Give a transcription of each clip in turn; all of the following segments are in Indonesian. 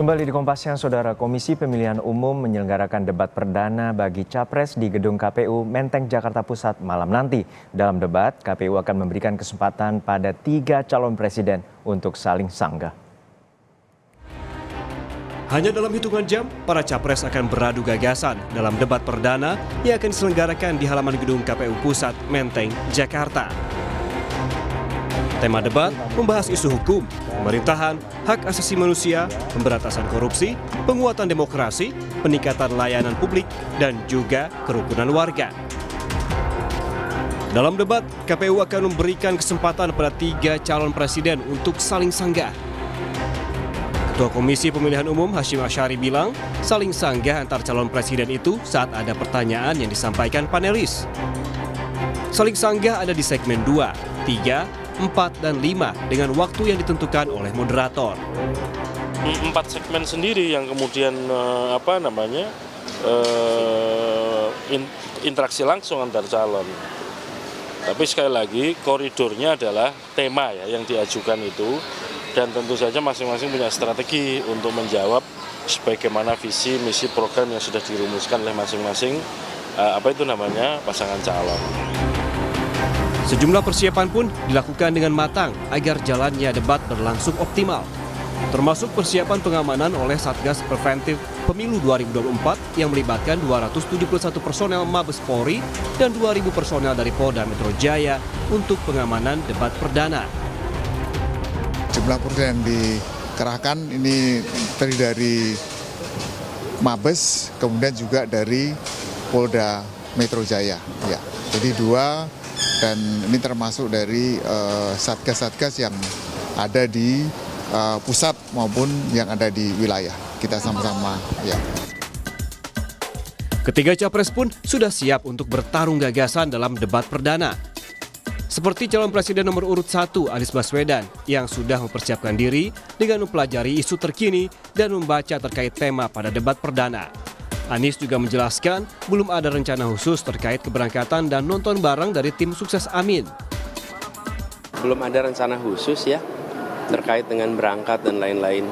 Kembali di Kompas Siang, Saudara. Komisi Pemilihan Umum menyelenggarakan debat perdana bagi Capres di Gedung KPU Menteng, Jakarta Pusat malam nanti. Dalam debat, KPU akan memberikan kesempatan pada 3 calon presiden untuk saling sanggah. Hanya dalam hitungan jam, para capres akan beradu gagasan dalam debat perdana yang akan diselenggarakan di halaman gedung KPU Pusat Menteng, Jakarta. Tema debat membahas isu hukum, pemerintahan, hak asasi manusia, pemberantasan korupsi, penguatan demokrasi, peningkatan layanan publik, dan juga kerukunan warga. Dalam debat, KPU akan memberikan kesempatan pada 3 calon presiden untuk saling sanggah. Ketua Komisi Pemilihan Umum Hashim Asyari bilang, saling sanggah antar calon presiden itu saat ada pertanyaan yang disampaikan panelis. Saling sanggah ada di segmen 2, 3, 4, dan 5 dengan waktu yang ditentukan oleh moderator. 4 segmen sendiri yang kemudian interaksi langsung antar calon. Tapi sekali lagi koridornya adalah tema ya yang diajukan itu, dan tentu saja masing-masing punya strategi untuk menjawab sebagaimana visi misi program yang sudah dirumuskan oleh masing-masing pasangan calon. Sejumlah persiapan pun dilakukan dengan matang agar jalannya debat berlangsung optimal. Termasuk persiapan pengamanan oleh Satgas Preventif Pemilu 2024 yang melibatkan 271 personel Mabes Polri dan 2.000 personel dari Polda Metro Jaya untuk pengamanan debat perdana. Jumlah personel yang dikerahkan ini terdiri dari Mabes, kemudian juga dari Polda Metro Jaya. Ya, jadi 2. Dan ini termasuk dari satgas-satgas yang ada di pusat maupun yang ada di wilayah. Kita sama-sama ya. Ketiga capres pun sudah siap untuk bertarung gagasan dalam debat perdana. Seperti calon presiden nomor urut 1 Anies Baswedan yang sudah mempersiapkan diri dengan mempelajari isu terkini dan membaca terkait tema pada debat perdana. Anies juga menjelaskan belum ada rencana khusus terkait keberangkatan dan nonton bareng dari tim sukses Amin. Belum ada rencana khusus ya terkait dengan berangkat dan lain-lain.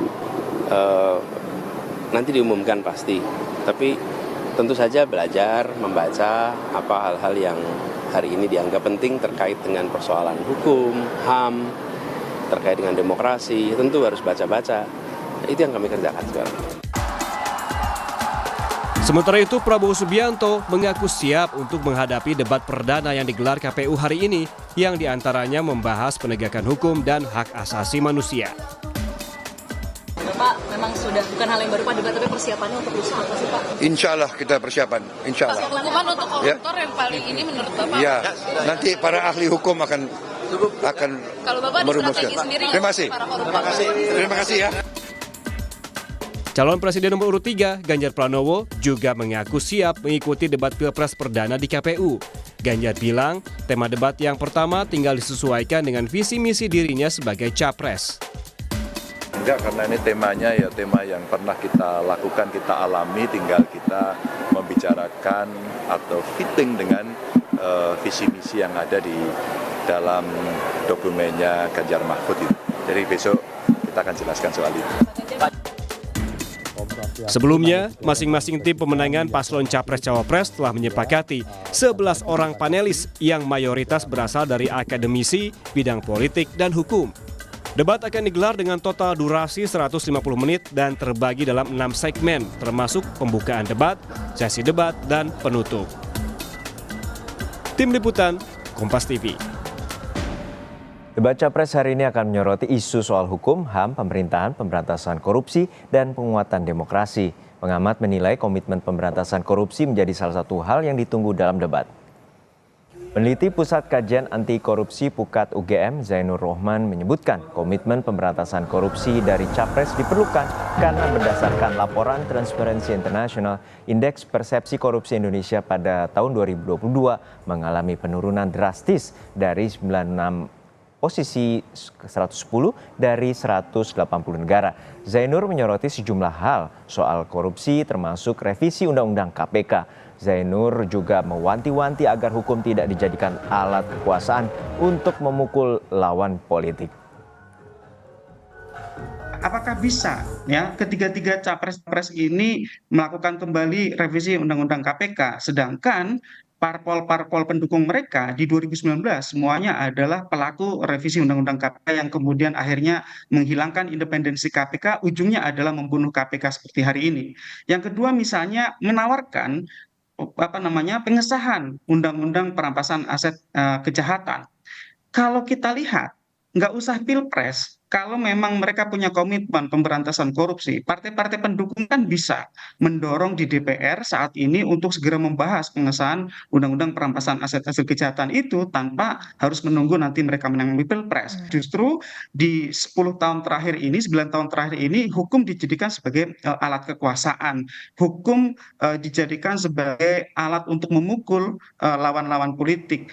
Nanti diumumkan pasti. Tapi tentu saja belajar, membaca apa hal-hal yang hari ini dianggap penting terkait dengan persoalan hukum, HAM, terkait dengan demokrasi. Tentu harus baca-baca. Itu yang kami kerjakan sekarang. Sementara itu, Prabowo Subianto mengaku siap untuk menghadapi debat perdana yang digelar KPU hari ini, yang diantaranya membahas penegakan hukum dan hak asasi manusia. Pak, memang sudah bukan hal yang baru Pak debat, tapi persiapannya untuk besok apa sih Pak? Insya Allah kita persiapan, insya Allah. Pak, hukuman untuk koruptor yang paling ini menurut Bapak? Ya, nanti para ahli hukum akan kalau Bapak ada strategi sendiri Terima kasih. Terima kasih ya. Calon Presiden nomor urut 3, Ganjar Pranowo, juga mengaku siap mengikuti debat Pilpres perdana di KPU. Ganjar bilang, tema debat yang pertama tinggal disesuaikan dengan visi misi dirinya sebagai capres. Enggak, karena ini temanya ya tema yang pernah kita lakukan, kita alami, tinggal kita membicarakan atau fitting dengan visi misi yang ada di dalam dokumennya Ganjar Mahfud itu. Jadi besok kita akan jelaskan soal itu. Sebelumnya, masing-masing tim pemenangan paslon Capres-Cawapres telah menyepakati 11 orang panelis yang mayoritas berasal dari akademisi, bidang politik, dan hukum. Debat akan digelar dengan total durasi 150 menit dan terbagi dalam 6 segmen, termasuk pembukaan debat, sesi debat, dan penutup. Tim Liputan, Kompas TV. Debat Capres hari ini akan menyoroti isu soal hukum, HAM, pemerintahan, pemberantasan korupsi, dan penguatan demokrasi. Pengamat menilai komitmen pemberantasan korupsi menjadi salah satu hal yang ditunggu dalam debat. Peneliti Pusat Kajian Anti Korupsi Pukat UGM, Zainur Rohman, menyebutkan komitmen pemberantasan korupsi dari Capres diperlukan karena berdasarkan laporan Transparency International, Indeks Persepsi Korupsi Indonesia pada tahun 2022 mengalami penurunan drastis dari 96 posisi 110 dari 180 negara. Zainur menyoroti sejumlah hal soal korupsi termasuk revisi Undang-Undang KPK. Zainur juga mewanti-wanti agar hukum tidak dijadikan alat kekuasaan untuk memukul lawan politik. apakah bisa ya ketiga-tiga capres-capres ini melakukan kembali revisi Undang-Undang KPK, sedangkan parpol-parpol pendukung mereka di 2019 semuanya adalah pelaku revisi Undang-Undang KPK yang kemudian akhirnya menghilangkan independensi KPK, ujungnya adalah membunuh KPK seperti hari ini. Yang kedua misalnya menawarkan pengesahan Undang-Undang Perampasan Aset Kejahatan. Kalau kita lihat, nggak usah pilpres, kalau memang mereka punya komitmen pemberantasan korupsi, partai-partai pendukung kan bisa mendorong di DPR saat ini untuk segera membahas pengesahan Undang-Undang Perampasan Aset-Aset Kejahatan itu tanpa harus menunggu nanti mereka menang di pilpres. Justru di 10 tahun terakhir ini, 9 tahun terakhir ini, hukum dijadikan sebagai alat kekuasaan. Hukum dijadikan sebagai alat untuk memukul lawan-lawan politik.